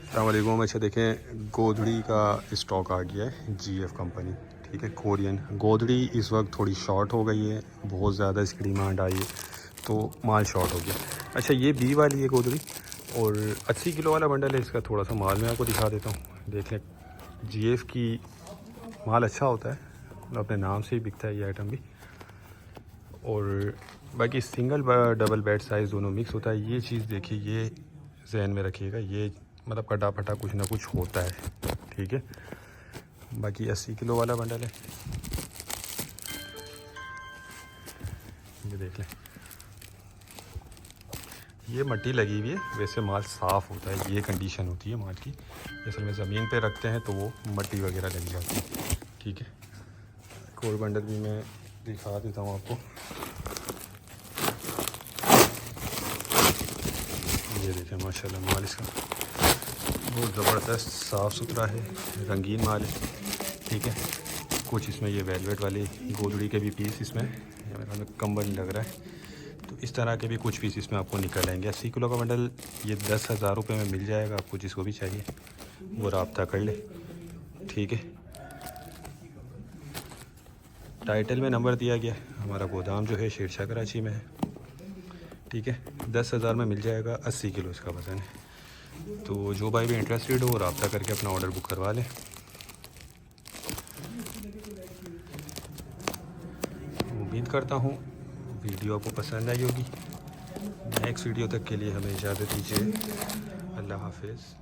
अस्सलाम वालेकुम। अच्छा देखें, गोदड़ी का स्टॉक आ गया है, जीएफ कंपनी। ठीक है, कोरियन गोदड़ी इस वक्त थोड़ी शॉर्ट हो गई है, बहुत ज़्यादा इसकी डिमांड आई है तो माल शॉर्ट हो गया। अच्छा, ये बी वाली है गोदड़ी और 80 किलो वाला बंडल है। इसका थोड़ा सा माल मैं आपको दिखा देता हूँ। देख लें, जीएफ की माल अच्छा होता है, अपने नाम से ही बिकता है ये आइटम भी। और बाकी सिंगल डबल बेड साइज़ दोनों मिक्स होता है। ये चीज़ देखिए, ये जहन में रखिएगा, ये मतलब कटा फटा कुछ ना कुछ होता है। ठीक है, बाकी 80 किलो वाला बंडल है, ये देख लें। ये मट्टी लगी हुई है, वैसे माल साफ़ होता है, ये कंडीशन होती है माल की। असल में ज़मीन पे रखते हैं तो वो मट्टी वगैरह लग जाती है। ठीक है, एक और बंडल भी मैं दिखा देता हूँ आपको। ये देखें, माशाल्लाह माल इसका बहुत ज़बरदस्त साफ़ सुथरा है, रंगीन माल है। ठीक है, कुछ इसमें ये वेलवेट वाले गोदड़ी के भी पीस इसमें मेरा कंबल लग रहा है, तो इस तरह के भी कुछ पीस इसमें आपको निकल आएंगे। 80 किलो का बंडल ये 10,000 रुपये में मिल जाएगा आपको। जिसको भी चाहिए वो रब्ता कर ले। ठीक है, टाइटल में नंबर दिया गया। हमारा गोदाम जो है शेरशाह कराची में है। ठीक है, 10,000 में मिल जाएगा, 80 किलो इसका वज़न है। तो जो भाई भी इंटरेस्टेड हो रब्ता करके अपना ऑर्डर बुक करवा लें। उम्मीद करता हूँ वीडियो आपको पसंद आई होगी। नेक्स्ट वीडियो तक के लिए हमें इजाज़त दीजिए। अल्लाह हाफिज़।